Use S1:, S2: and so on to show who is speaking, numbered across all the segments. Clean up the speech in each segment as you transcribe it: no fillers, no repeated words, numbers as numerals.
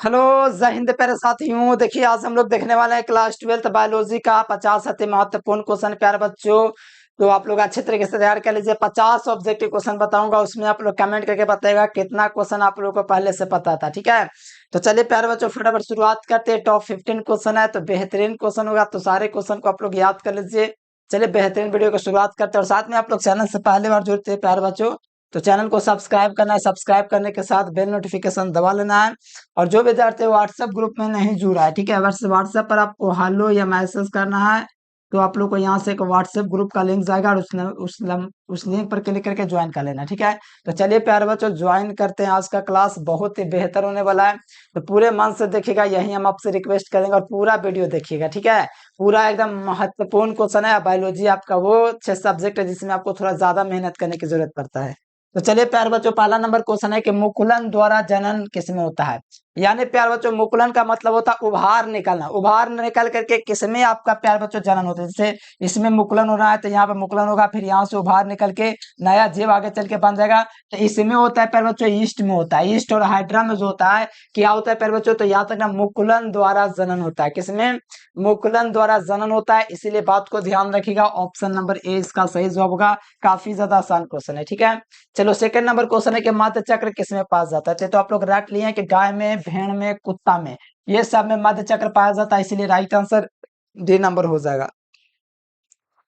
S1: Hello. जय हिंद प्यारे साथियों। देखिए आज हम लोग देखने वाले हैं क्लास 12th बायोलॉजी का 50 अति महत्वपूर्ण क्वेश्चन प्यारे बच्चों। तो आप लोग अच्छे तरीके से तैयार कर लीजिए। 50 ऑब्जेक्टिव क्वेश्चन बताऊंगा, उसमें आप लोग कमेंट करके बताएगा कितना क्वेश्चन आप लोगों को पहले से पता था। ठीक है, तो चलिए प्यारे बच्चों फटाफट शुरुआत करते हैं। टॉप 15 क्वेश्चन है तो बेहतरीन क्वेश्चन होगा, तो सारे क्वेश्चन को आप लोग याद कर लीजिए। चलिए बेहतरीन वीडियो की शुरुआत करते हैं। और साथ में आप लोग चैनल से पहले बार जुड़ते हैं प्यारे बच्चों, तो चैनल को सब्सक्राइब करना है। सब्सक्राइब करने के साथ बेल नोटिफिकेशन दबा लेना है। और जो विद्यार्थी व्हाट्सएप ग्रुप में नहीं जुड़ा है, ठीक है, बस व्हाट्सएप पर आपको हेलो या मैसेज करना है, तो आप लोग को यहाँ से एक व्हाट्सएप ग्रुप का लिंक जाएगा और उस लिंक पर क्लिक करके ज्वाइन कर लेना। ठीक है, तो चलिए प्यारे बच्चों ज्वाइन करते हैं। आज का क्लास बहुत ही बेहतर होने वाला है, तो पूरे मन से देखिएगा, यही हम आपसे रिक्वेस्ट करेंगे। और पूरा वीडियो देखिएगा, ठीक है, पूरा एकदम महत्वपूर्ण क्वेश्चन है। बायोलॉजी आपका वो 6 सब्जेक्ट है जिसमें आपको थोड़ा ज्यादा मेहनत करने की जरूरत पड़ता है। तो चलिए प्यारे बच्चों पहला नंबर क्वेश्चन है कि मुकुलन द्वारा जनन किसमें होता है। यानी प्यारे बच्चों मुकुलन का मतलब होता है उभार निकलना। उभार निकल करके किसमें आपका प्यारे बच्चों जनन होता है। जैसे इसमें मुकुलन हो रहा है तो यहाँ पे मुकुलन होगा, फिर यहाँ से उभार निकल के नया जीव आगे चल के बन जाएगा। तो इसमें होता है प्यारे बच्चों ईस्ट में होता है। ईस्ट और हाइड्रा में जो होता है क्या होता है प्यारे बच्चों, तो याद रखना मुकुलन द्वारा जनन होता है। किसमें? मुकुलन द्वारा जनन होता है, इसीलिए बात को ध्यान रखिएगा। ऑप्शन नंबर ए इसका सही जवाब होगा। काफी ज्यादा आसान क्वेश्चन है। ठीक है, चलो सेकंड नंबर क्वेश्चन है कि मध्य चक्र किसमें पाया जाता है। तो आप लोग रट लिए हैं कि गाय में, भेड़ में, कुत्ता में, ये सब में मध्य चक्र पाया जाता है, इसीलिए राइट आंसर डी नंबर हो जाएगा।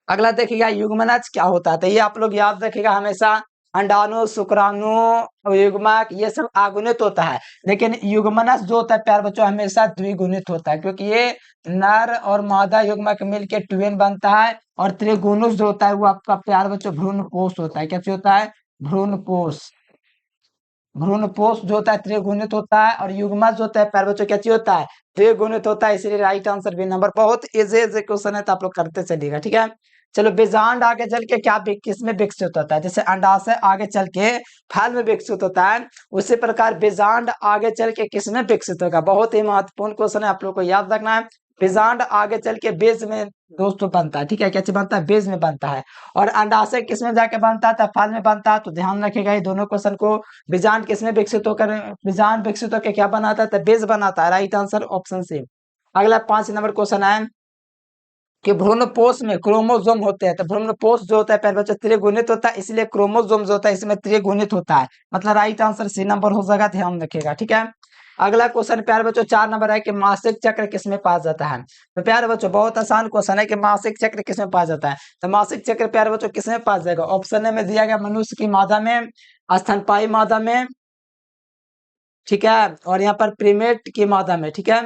S1: अगला देखिएगा युग्मनज क्या होता है। तो ये आप लोग याद रखिएगा हमेशा। अंडाणु, शुक्राणु, युग्मक ये सब आगुणित होता है, लेकिन युग्मनज जो होता है प्यार बच्चों हमेशा द्विगुणित होता है, क्योंकि ये नर और मादा युग्मक मिलके ट्वेन बनता है। और त्रिगुणज जो होता है वो आपका प्यार बच्चों भ्रूणपोष होता है। कैसे होता है? भ्रूणपोष। भ्रूणपोष जो होता है त्रिगुणित होता है, और युग्मज जो होता है प्यारे बच्चों कैसे होता है? द्विगुणित होता है, इसलिए राइट आंसर बी नंबर। बहुत इजी क्वेश्चन है, तो आप लोग करते चलिएगा। ठीक है, चलो बीजांड आगे चल के क्या किस में विकसित होता है। जैसे अंडाशय आगे चल के फल में विकसित होता है, उसी प्रकार बीजांड आगे चल के किस में विकसित होगा। बहुत ही महत्वपूर्ण क्वेश्चन है, आप लोग को याद रखना है। बीजांड आगे चल के बीज में दोस्तों बनता है। ठीक है, कैसे बनता है? बीज में बनता है। और अंडाशय किस में जाके बनता है? तो फल में बनता है। तो ध्यान रखिएगा ये दोनों क्वेश्चन को। बीजांड किसमें विकसित होकर, बीजांड विकसित होकर क्या बनाता है? तो बीज बनाता है। Right answer option C. अगला 5 नंबर क्वेश्चन है कि भ्रूणपोष में क्रोमोसोम होते हैं। तो भ्रूणपोष जो होता है प्यारे बच्चों त्रिगुणित होता है, इसलिए क्रोमोसोम जो होता है इसमें त्रिगुणित होता है। मतलब राइट आंसर सी नंबर हो जाएगा, ध्यान रखिएगा। ठीक है, अगला क्वेश्चन प्यारे बच्चों 4 नंबर है कि मासिक चक्र किसमें पाया जाता है। तो प्यारे बच्चों बहुत आसान क्वेश्चन है कि मासिक चक्र किसमें पाया जाता है। तो मासिक चक्र प्यारे बच्चों किसमें पाया जाएगा? ऑप्शन ए में दिया गया मनुष्य की मादा में, स्तनपायी मादा में, ठीक है, और यहाँ पर प्रीमेट की मादा में। ठीक है,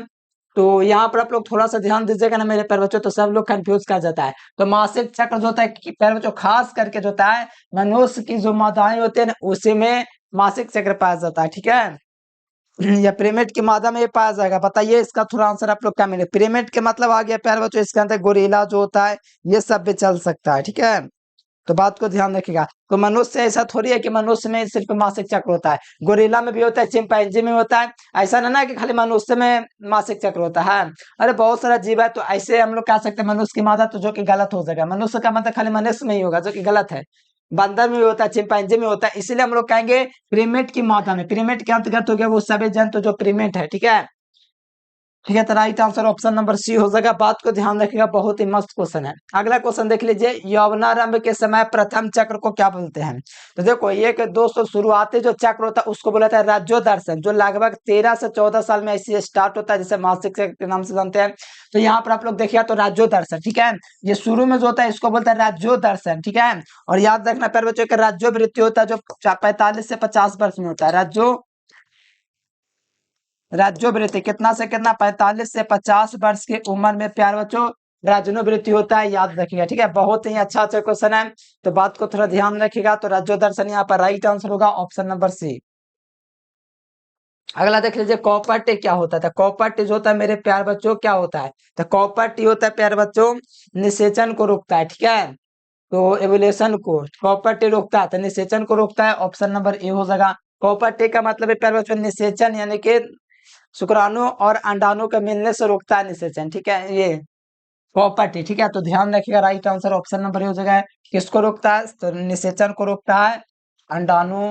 S1: तो यहाँ पर आप लोग थोड़ा सा ध्यान दीजिएगा ना मेरे प्यारे बच्चों, तो सब लोग कंफ्यूज कर जाता है। तो मासिक चक्र जो होता है प्यारे बच्चों खास करके जो होता है मनुष्य की जो मादाएं होती है ना उसी में मासिक चक्र पाया जाता है। ठीक है, या प्रीमेट की मादा में ये पाया जाएगा। बताइए इसका थोड़ा आंसर आप लोग क्या मिले। प्रीमेट के मतलब आ गया प्यारे बच्चों इसके अंदर गोरिल्ला जो होता है ये सब भी चल सकता है। ठीक है, तो बात को ध्यान रखिएगा। तो मनुष्य ऐसा थोड़ी है कि मनुष्य में सिर्फ मासिक चक्र होता है, गोरिल्ला में भी होता है, चिंपैंजी में होता है। ऐसा नहीं ना कि खाली मनुष्य में मासिक चक्र होता है। अरे बहुत सारा जीव है, तो ऐसे हम लोग कह सकते हैं मनुष्य की मादा, तो जो कि गलत हो जाएगा। मनुष्य का मतलब खाली मनुष्य में ही होगा, जो कि गलत है। बंदर में भी होता है, चिंपैंजी में होता है, इसीलिए हम लोग कहेंगे प्रीमेट की मादा में। प्रीमेट के अंतर्गत हो गया वो सभी जंतु जो प्रीमेट है। ठीक है, ठीक है, तो right answer option number C हो जाएगा। बात को ध्यान रखिएगा, बहुत ही मस्त क्वेश्चन है। अगला क्वेश्चन देख लीजिए, यौवनारंभ के समय प्रथम चक्र को क्या बोलते हैं। तो देखो ये कि दोस्तों शुरुआती जो चक्र होता है उसको बोला जाता है राज्योदर्शन, जो लगभग 13 से 14 साल में ऐसे स्टार्ट होता है, जिसे मासिक चक्र के नाम से जानते हैं। तो यहाँ पर आप लोग देखिए तो राज्योदर्शन, ठीक है, ये शुरू में जो होता है इसको बोलते हैं राज्योदर्शन। ठीक है, और याद रखना प्यारे बच्चों, राज्योवृत्ति होता है जो 45 से 50 वर्ष में होता है। राज्योवृत्ति कितना से कितना, 45 से 50 वर्ष की उम्र में प्यारे बच्चों राज्योवृत्ति होता है, याद रखिएगा। ठीक है, बहुत ही अच्छा क्वेश्चन है, तो बात को थोड़ा ध्यान रखिएगा। तो राज्योदर्शन यहाँ पर राइट आंसर होगा ऑप्शन नंबर सी। अगला देख लीजिए कॉपर टी क्या होता है। कॉपर टी जो होता है मेरे प्यारे बच्चों क्या होता है, तो कॉपर टी होता है प्यारे बच्चों निषेचन को रोकता है। ठीक है, तो एवोल्यूशन को कॉपर टी रोकता है, तो निषेचन को रोकता है। ऑप्शन नंबर ए हो जाएगा। कॉपर टी का मतलब है प्यारे बच्चों निषेचन, यानी कि शुक्राणु और अंडाणु के मिलने से रोकता है निषेचन। ठीक है, ये प्रॉपर्टी। ठीक है, तो ध्यान रखिएगा राइट आंसर ऑप्शन नंबर हो जाएगा। किसको रोकता है? तो निषेचन को रोकता है, अंडाणु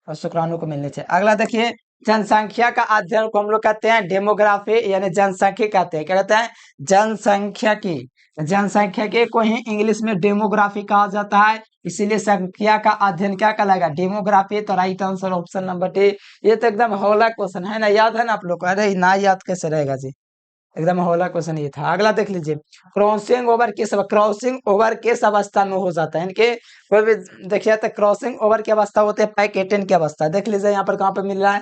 S1: और शुक्राणु को मिलने से। अगला देखिए जनसंख्या का अध्ययन को हम लोग कहते हैं डेमोग्राफी, यानी जनसंख्या कहते हैं। क्या कहते हैं? जनसंख्या की। जनसंख्या के को ही इंग्लिश में डेमोग्राफी कहा जाता है, इसीलिए संख्या का अध्ययन क्या कहलाएगा? डेमोग्राफी। तो right answer option number D. ये तो एकदम हौला क्वेश्चन है ना, याद है ना आप लोग को? अरे ना याद कैसे रहेगा जी, एकदम हौला क्वेश्चन ये था। अगला देख लीजिए, क्रॉसिंग ओवर किस अवस्था में हो जाता है? इनके कोई भी देखिए तो क्रॉसिंग ओवर की अवस्था होते हैं पैकेटन की अवस्था। देख लीजिए यहाँ पर कहाँ पे मिल रहा है?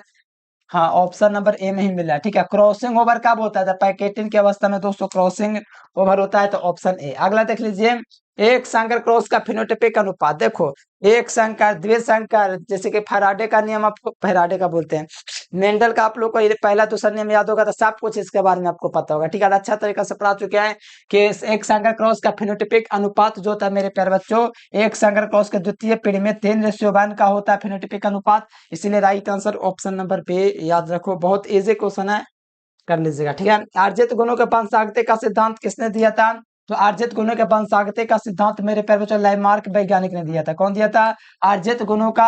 S1: हाँ, ऑप्शन नंबर ए में ही मिला है। ठीक है, क्रॉसिंग ओवर कब होता है? पैकेटिंग की अवस्था में दोस्तों क्रॉसिंग ओवर होता है, तो ऑप्शन ए। अगला देख लीजिए, एक संकर क्रॉस का फिनोटाइपिक अनुपात। देखो, एक संकर, द्विसंकर, जैसे कि फैराडे का नियम, आपको फैराडे का बोलते हैं, मेंडल का आप लोग को ये पहला दूसरा नियम याद होगा, तो सब कुछ इसके बारे में आपको पता होगा। ठीक है, अच्छा तरीका से पढ़ा चुके हैं कि एक संकर क्रॉस का फिनोटाइपिक अनुपात जो होता है मेरे प्यारे बच्चों, एक संकर क्रॉस के द्वितीय पीढ़ी में 3:1 का होता है फिनोटाइपिक अनुपात। इसीलिए right answer option number B याद रखो, बहुत इजी क्वेश्चन है, कर लीजिएगा। ठीक है, आर्जित गुणों के वंशागति का सिद्धांत किसने दिया था? तो आर्जित गुणों के वंशागति का सिद्धांत मेरे प्यारे बच्चों लैमार्क वैज्ञानिक ने दिया था। कौन दिया था? आर्जित गुणों का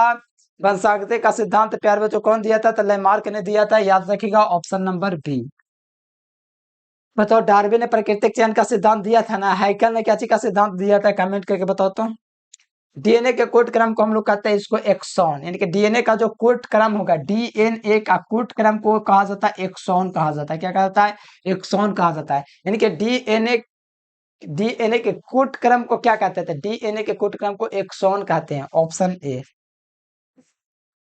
S1: वंशागति का सिद्धांत प्यारे बच्चों कौन दिया था? तो लैमार्क ने दिया था, याद रखिएगा ऑप्शन नंबर बी। बताओ, डार्विन ने प्राकृतिक चयन का सिद्धांत दिया था ना, हैकल ने क्या चीज का सिद्धांत दिया था? कमेंट करके बताओ तो। डीएनए के कोड क्रम को हम लोग कहते हैं इसको एक्सॉन, यानी कि डीएनए का जो कोड क्रम होगा, डीएनए का कोड क्रम को कहा जाता है एक्सॉन कहा जाता है। क्या कहा जाता है? एक्सॉन कहा जाता है। यानी कि डीएनए डीएनए के कोड क्रम को क्या कहते हैं? डीएनए के कोड क्रम को एक्सॉन कहते हैं, ऑप्शन ए।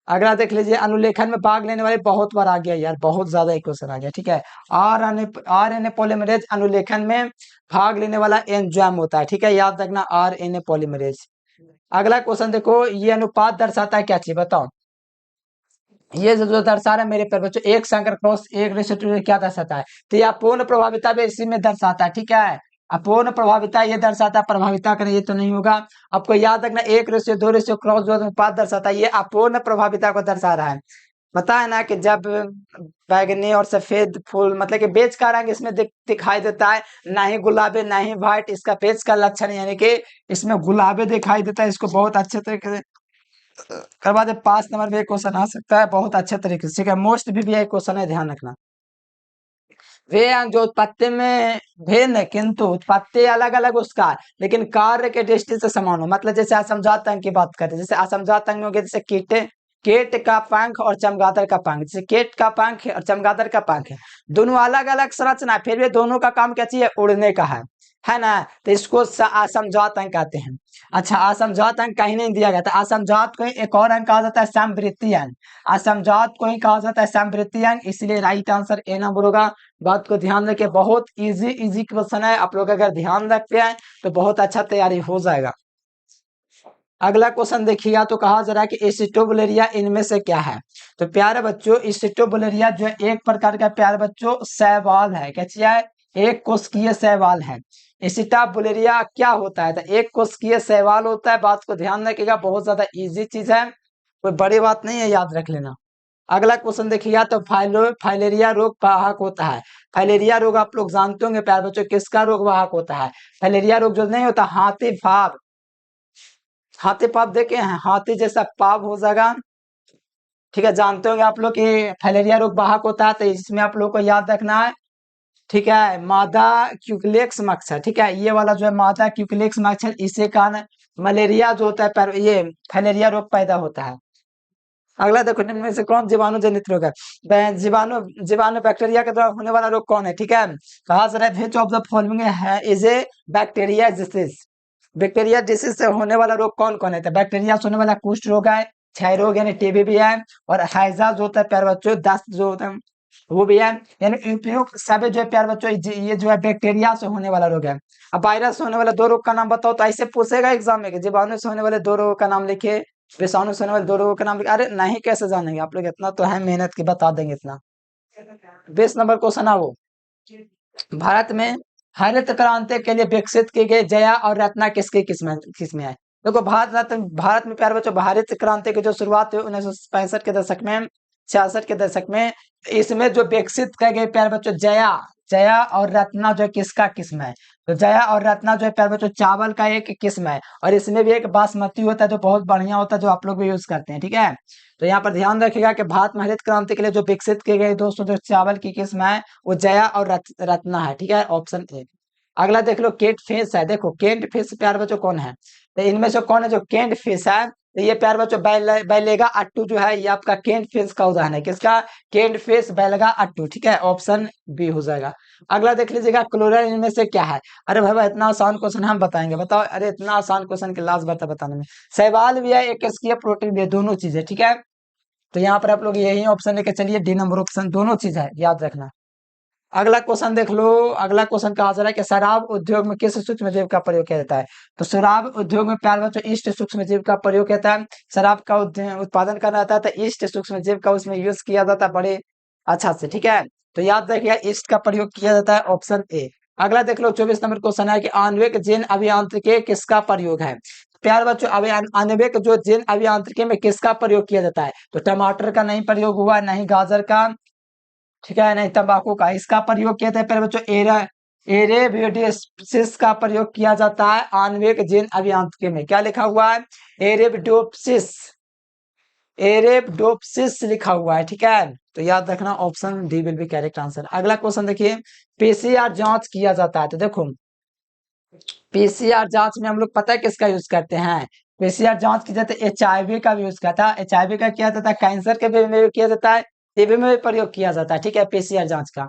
S1: अगला देख लीजिए, अनुलेखन में भाग लेने वाले, बहुत बार आ गया यार, बहुत ज्यादा एक क्वेश्चन आ गया। ठीक है, आरएनए पॉलीमरेज अनुलेखन में भाग लेने वाला एंजाइम होता है। ठीक है, याद रखना, आरएनए पॉलीमरेज। अगला क्वेश्चन देखो, ये अनुपात दर्शाता है क्या चीज? बताओ, ये जो दर्शा रहा है मेरे पर बच्चों, एक संकर क्रॉस 1:2 क्या दर्शाता है? तो यह अपूर्ण प्रभाविता भी इसी में दर्शाता है। ठीक है, अपूर्ण प्रभाविता ये दर्शाता है, प्रभाविता करें ये तो नहीं होगा। आपको याद रखना, 1:2 क्रॉस जो अनुपात दर्शाता है, ये अपूर्ण प्रभाविता को दर्शा रहा है। पता है ना कि जब बैगनी और सफेद फूल, मतलब कि बेज का रंग इसमें दिखाई देता है, ना ही गुलाबी ना ही व्हाइट, इसका बेज का लक्षण, यानी कि इसमें गुलाबी दिखाई देता है। इसको बहुत अच्छे तरीके से करवा दे, 5 नंबर में क्वेश्चन आ सकता है बहुत अच्छे तरीके से। ठीक है, मोस्ट भी एक क्वेश्चन है, ध्यान रखना। वे अंग जो उत्पत्ति में भिन्न है, किंतु उत्पत्ति अलग अलग उसका, लेकिन कार्य के दृष्टि से समान हो। मतलब जैसे असमझात अंग की बात करें, जैसे असमझात अंग में हो गया, जैसे कीट का पंख और चमगादड़ का पंख। जैसे कीट का पंख और चमगादड़ का पंख है, दोनों अलग अलग संरचना, फिर भी दोनों का काम क्या चाहिए? उड़ने का है ना? तो इसको असमझात अंग कहते हैं। अच्छा, असमझात अंग कहीं नहीं दिया गया था, असमझात को एक और अंग कहा जाता है समवृत्ति अंग। असमझात को ही कहा जाता है समवृत्ति अंग, इसलिए राइट आंसर ए नंबर होगा। बात को ध्यान रखिए, बहुत इजी क्वेश्चन है, आप लोग अगर ध्यान रखते हैं तो बहुत अच्छा तैयारी हो जाएगा। अगला क्वेश्चन देखिएगा, तो कहा जा रहा है कि एसिटोबुलेरिया इनमें से क्या है? तो प्यारे बच्चों, एसिटोबुलेरिया जो है एक प्रकार का प्यारे बच्चों शैवाल है। क्या चीज है? एक कोशिकीय शैवाल है। एसिटोबुलेरिया क्या होता है? तो एक कोशिकीय शैवाल होता है। बात को ध्यान रखिएगा, बहुत ज्यादा इजी चीज है, कोई बड़ी बात नहीं है, याद रख लेना। अगला क्वेश्चन देखिएगा, तो फाइलेरिया रोग वाहक होता है। फाइलेरिया रोग आप लोग जानते होंगे प्यारे बच्चों, किसका रोग वाहक होता है? फाइलेरिया रोग जो नहीं होता, हाथी भाव, हाथी पाप देखे हैं, हाथी जैसा पाप हो जाएगा। ठीक है, जानते होंगे आप लोग कि फाइलेरिया रोग वाहक होता है, तो इसमें आप लोग को याद रखना है। ठीक है, मादा क्यूकलेक्स मच्छर। ठीक है, ये वाला जो है मादा क्यूकलेक्स मच्छर, इसे कारण मलेरिया जो होता है, ये फाइलेरिया रोग पैदा होता है। अगला देखो, निम्न में से कौन जीवाणु जनित रोग है? जीवाणु जीवाणु बैक्टीरिया के द्वारा होने वाला रोग कौन है? ठीक है, कहा जा रहा है व्हिच ऑफ द फॉलोइंग है is a bacteria disease. Bacteria disease से होने वाला रोग कौन कौन है? तो बैक्टीरिया से होने वाला कुष्ठ रोग है, क्षय रोग यानी टीबी भी है, और हैजा जो होता है प्यारे बच्चों, दस्त जो होता है वो भी है। यानी उपयुक्त सभी जो है प्यारे बच्चों, ये जो है बैक्टीरिया से होने वाला रोग है। अब वायरस से होने वाले दो रोग का नाम बताओ, तो ऐसे पूछेगा एग्जाम में कि जीवाणु से होने वाले दो रोगों का नाम लिखे, विषाणु से होने वाले दो रोगों का नाम लिखे। अरे नहीं, कैसे जानेंगे आप लोग, इतना तो है मेहनत की, बता देंगे इतना। 20 नंबर क्वेश्चन है वो, भारत में हरित क्रांति के लिए विकसित की गई जया और रत्ना किसकी किस्में किस्में है? देखो, भारत में प्यारे बच्चों, हरित क्रांति की जो शुरुआत हुई 1965 के दशक में, 66 के दशक में, इसमें जो विकसित किए गए प्यारे बच्चों जया, जया और रत्ना जो किसका किस्म है? तो जया और रत्ना जो है प्यारे बच्चों चावल का एक किस्म है, और इसमें भी एक बासमती होता है जो बहुत बढ़िया होता है, जो आप लोग भी यूज करते हैं। ठीक है, तो यहाँ पर ध्यान रखिएगा कि भारत में हरित क्रांति के लिए जो विकसित किए गए दोस्तों जो चावल की किस्म है वो जया और रत्ना है। ठीक है, ऑप्शन ए। अगला देख लो, केट फिश है। देखो केंट फिश प्यारे बच्चों कौन है? तो इनमें से कौन है जो केंट फिश है? तो ये प्यारे बच्चों बैलेगा अट्टू जो है, ये आपका केंट फिश का उदाहरण है। किसका? केंट फिश बैलेगा अट्टू। ठीक है, ऑप्शन बी हो जाएगा। अगला देख लीजिएगा, क्लोरीन इनमें से क्या है? अरे भाई इतना आसान क्वेश्चन हम बताएंगे, बताओ। अरे इतना आसान क्वेश्चन के लास्ट बता बताने में शैवाल भी है, एक प्रोटीन भी है, दोनों चीजें। ठीक है, तो यहाँ पर आप लोग यही ऑप्शन लेके चलिए, डी नंबर ऑप्शन, दोनों चीज है, याद रखना। अगला क्वेश्चन देख लो। अगला क्वेश्चन कहा जा रहा है कि शराब उद्योग में किस सूक्ष्म जीव का प्रयोग किया जाता है? तो शराब उद्योग में प्यारे बच्चों ईस्ट सूक्ष्म जीव का प्रयोग किया जाता है। शराब का उत्पादन करना रहता है तो ईस्ट सूक्ष्म जीव का उसमें यूज किया जाता है बड़े अच्छा से। ठीक है, तो याद रखिएगा ईस्ट का प्रयोग किया जाता है, ऑप्शन ए। अगला देख लो, 24 नंबर क्वेश्चन है कि आणविक जीन अभियांत्रिकी किसका प्रयोग है? प्यारे बच्चों आणविक जो जीन अभियांत्रिकी में किसका प्रयोग किया जाता है? तो टमाटर का नहीं प्रयोग हुआ, नहीं गाजर का, ठीक है, नहीं तंबाकू का। इसका प्रयोग किया जाता है पहले बच्चों एरेबिडोप्सिस का प्रयोग किया जाता है आणविक जीन अभियांत्रिकी में। क्या लिखा हुआ है? एरेबिडोप्सिस, एरेबिडोप्सिस लिखा हुआ है। ठीक है, तो याद रखना option D will be correct answer. अगला क्वेश्चन देखिए, पीसीआर जांच किया जाता है। तो देखो पीसीआर जांच में हम लोग पता है किसका यूज करते हैं? पीसीआर जांच की जाती है एचआईवी का भी यूज करता है। एचआईवी का किया जाता है, कैंसर के भी में किया जाता है, टीबी में भी प्रयोग किया जाता है। ठीक है, पीसीआर जांच का।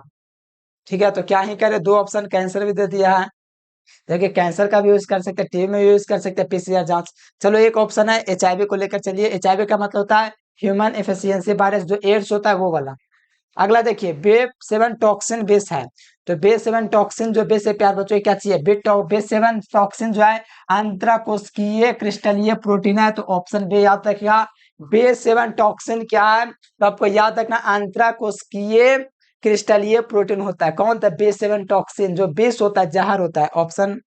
S1: ठीक है, तो क्या ही करे, दो ऑप्शन कैंसर भी दे दिया है। देखिए कैंसर का भी यूज कर सकते हैं, टीबी में भी यूज कर सकते हैं पीसीआर जांच। चलो एक ऑप्शन है एचआईवी को लेकर चलिए। एचआईवी का मतलब होता है ह्यूमन एफिशिएंसी वायरस, जो एड्स होता है वो वाला। अगला देखिए, बे सेवन टॉक्सिन बेस है। तो बे सेवन टॉक्सिन जो बेस है प्यार बच्चों क्या चाहिए? बे सेवन टॉक्सिन जो है अंतराकोशिकीय क्रिस्टलीय प्रोटीन है, तो ऑप्शन बी याद रखिएगा। बे सेवन टॉक्सिन क्या है? तो आपको याद रखना अंतराकोशिकीय क्रिस्टलीय प्रोटीन होता है। कौन था? बे सेवन टॉक्सिन, जो बेस होता है, जहर होता है, option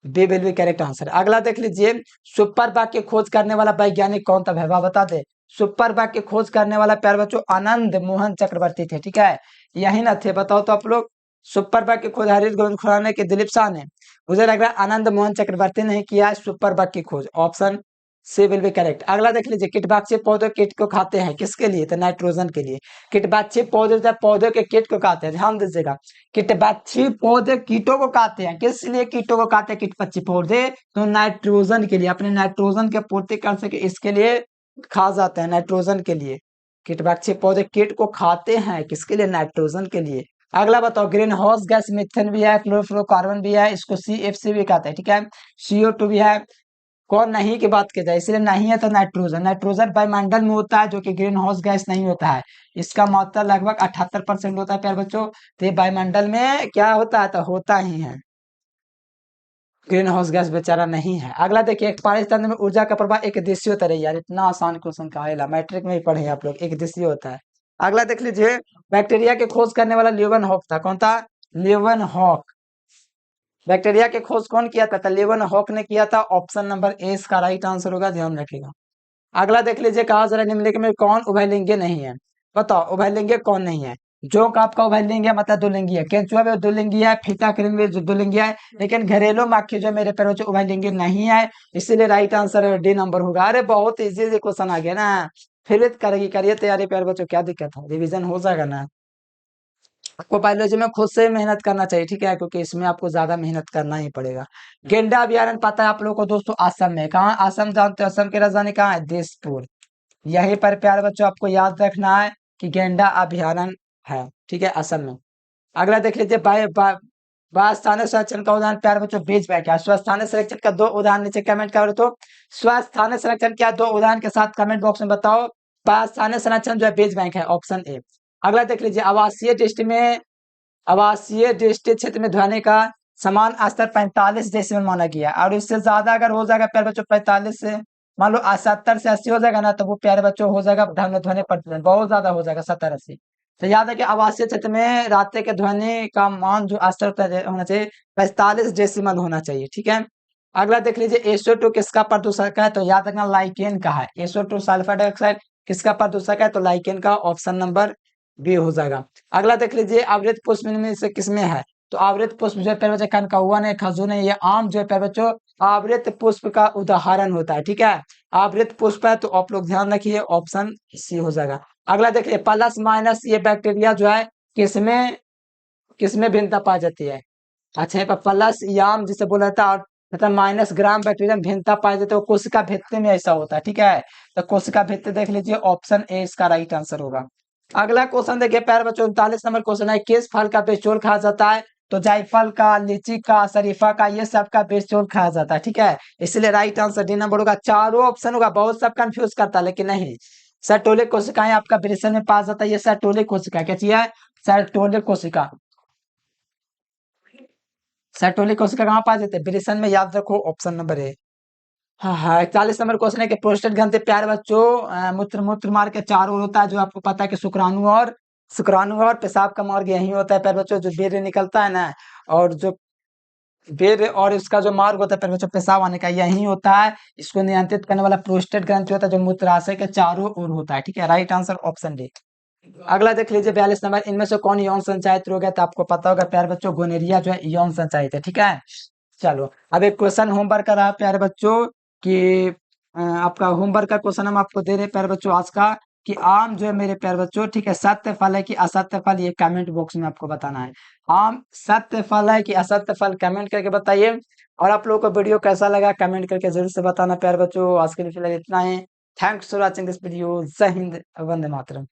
S1: B will be correct answer. अगला देख लीजिए, सुपर बाग की खोज करने वाला वैज्ञानिक कौन था? भैया बता दे। सुपर बाग की खोज करने वाला प्यार बच्चों आनंद मोहन चक्रवर्ती थे। ठीक है, यही ना थे? बताओ तो आप लोग। सुपर बाग की खोज हरित गोविंद खुराना के दिलीप शाह ने, मुझे लग रहा है आनंद मोहन चक्रवर्ती ने किया है सुपर बाग की खोज, option C will be correct. अगला देख लीजिए, किटबाक्षी पौधे कीट को खाते हैं, किसके लिए? तो नाइट्रोजन के लिए। किटबाक्षी पौधे जब पौधे के कीट को खाते हैं, ध्यान दीजिएगा, किटबाक्षी पौधे कीटों को खाते हैं। किस लिए कीटों को खाते हैं किटबाक्षी पौधे? तो नाइट्रोजन के लिए, अपने नाइट्रोजन की पूर्ति कर सके इसके लिए खा जाते हैं, नाइट्रोजन के लिए। किटबाक्षी पौधे कीट को खाते हैं, किसके लिए? नाइट्रोजन के लिए। अगला बताओ, ग्रीन हाउस गैस मिथेन भी है, क्लोरोफ्लोरोकार्बन भी है, इसको सीएफसी भी कहते हैं। ठीक है, CO2 भी है। कौन नहीं की बात की जाए, इसलिए नहीं है तो नाइट्रोजन। नाइट्रोजन वायुमंडल में होता है, जो कि ग्रीन हाउस गैस नहीं होता है। इसका मात्रा लगभग 78% होता है प्यार बच्चों। तो ये वायुमंडल में क्या होता है? तो होता ही है, ग्रीन हाउस गैस बेचारा नहीं है। अगला देखिए, एक पारिस्थितिकी में ऊर्जा का प्रवाह एक दिशा होता है। यार इतना आसान क्वेश्चन कहा है, मैट्रिक में ही पढ़े आप लोग, एक दिशा होता है। अगला देख लीजिए, बैक्टीरिया के खोज करने वाला लियोवन हॉक था। कौन था? लियोवन हॉक। बैक्टीरिया के खोज कौन किया था? तो लियोवन हॉक ने किया था, ऑप्शन नंबर ए इसका राइट आंसर होगा, ध्यान रखिएगा। अगला देख लीजिए, कहा जरा निम्नलिखित में कौन उभयलिंगी नहीं है? बताओ उभयलिंगी कौन नहीं है? जोंक आपका उभयलिंगी है, मतलब दुलिंगी है। केंचुआ भी दुलिंगी है, फीता कृमि भी दुलिंगी है, लेकिन घरेलू माखी जो मेरे पैरों उभयलिंगी नहीं है, इसीलिए राइट आंसर डी नंबर होगा। अरे बहुत इजी क्वेश्चन आ गया ना, फिर करेगी, करिए तैयारी प्यारे बच्चों, क्या दिक्कत है, रिविजन हो जाएगा ना। आपको बायोलॉजी में खुद से मेहनत करना चाहिए, ठीक है, क्योंकि इसमें आपको ज्यादा मेहनत करना ही पड़ेगा। गेंडा अभ्यारण्य पता है आप लोगों को दोस्तों? असम में। कहाँ? असम जानते हो? असम की राजधानी कहाँ है? दिसपुर। यहीं पर प्यारे बच्चों आपको याद रखना है कि गेंडा अभ्यारण्य है, ठीक है, असम में। अगला देख लीजिए, स्थानीय संरक्षण का उदाहरण प्यारे बच्चों बीज बैंक है। स्वस्थानीय संरक्षण का दो उदाहरण नीचे कमेंट करो तो। स्वस्थानीय संरक्षण क्या, दो उदाहरण के साथ कमेंट बॉक्स में बताओ। स्थानीय संरक्षण जो है बीज बैंक है, ऑप्शन ए। अगला देख लीजिए, आवासीय दृष्टि क्षेत्र में ध्वनि का समान स्तर 45 डेसिबल माना गया है, और इससे ज्यादा अगर हो जाएगा प्यारे बच्चों 45 से, मान लो 70 से 80 हो जाएगा ना, तो वो प्यारे बच्चों हो जाएगा ध्वनि प्रदूषण, बहुत ज्यादा हो जाएगा 70-80। तो याद है कि आवासीय क्षेत्र में रात के ध्वनि का मान जो स्तर होना चाहिए 45 डेसिमल होना चाहिए, ठीक है। अगला देख लीजिए, SO2 किसका प्रदूषक है? तो याद रखना लाइकेन का है। SO2 सल्फर डाइऑक्साइड किसका प्रदूषक है? तो लाइकेन का, ऑप्शन नंबर बी हो जाएगा। अगला देख लीजिए आवृत पुष्प में से किसमें है, तो आवृत पुष्प जो है प्यारे बच्चों कनकौआ ने, खजूर ने, ये आम जो है प्यारे बच्चों आवृत पुष्प का उदाहरण होता है। ठीक है, आवृत पुष्प है तो आप लोग ध्यान रखिए ऑप्शन सी हो जाएगा। अगला देखिए प्लस माइनस ये बैक्टीरिया जो है किसमें किसमें भिन्नता पाई जाती है। अच्छा, यहाँ पर प्लस याम जिसे बोला जाता है और मतलब माइनस ग्राम बैक्टीरिया में भिन्नता पाई जाती है, वो कोशिका भित्ति में ऐसा होता है। ठीक है, तो कोशिका भित्ति देख लीजिए, ऑप्शन ए इसका राइट आंसर होगा। अगला क्वेश्चन देखिए प्यारे बच्चों 39 नंबर क्वेश्चन है, किस फल का बेचोल खाया जाता है, तो जायफल का, लीची का, शरीफा का, ये सब का बेचोल खाया जाता है। ठीक है, इसलिए राइट आंसर डी नंबर होगा। चारों ऑप्शन होगा, बहुत सब कंफ्यूज करता है लेकिन नहीं। सर्टोलिक कोशिकाएं आपका वृषण में पाया जाता है, ये सर्टोलिक कोशिका क्या चीज है, सर्टोलिक कोशिका। सर्टोलिक कोशिका कहाँ पाए जाते हैं, वृषण में, याद रखो ऑप्शन नंबर ए। हाँ हाँ, 41 नंबर क्वेश्चन है कि प्रोस्टेट ग्रंथि प्यारे बच्चों मूत्र मूत्र मार्ग के चारों ओर होता है, जो आपको पता है कि शुक्राणु और पेशाब का मार्ग यही होता है प्यारे बच्चों, जो वीर्य निकलता है ना, और जो वीर्य और इसका जो मार्ग होता है प्यारे बच्चों पेशाब आने का यही होता है। इसको नियंत्रित करने वाला प्रोस्टेट ग्रंथि होता है, जो मूत्राशय के चारों ओर होता है। ठीक है, राइट आंसर ऑप्शन डी। अगला देख लीजिए 42 नंबर, इनमें से कौन यौन संचारित रोग है, तो आपको पता होगा प्यारे बच्चों गोनेरिया जो है यौन संचारित है। ठीक है, चलो अब एक क्वेश्चन होमवर्क कर रहा है प्यारे बच्चों कि आपका होमवर्क का क्वेश्चन हम आपको दे रहे हैं प्यारे बच्चों आज का, कि आम जो है मेरे प्यारे बच्चों, ठीक है, सत्य फल है कि असत्य फल, ये कमेंट बॉक्स में आपको बताना है। आम सत्य फल है कि असत्य फल, कमेंट करके बताइए। और आप लोगों को वीडियो कैसा लगा कमेंट करके जरूर से बताना प्यारे बच्चों। आज के लिए फिलहाल इतना ही। Thanks for watching this video. जय हिंद, वंदे मातरम।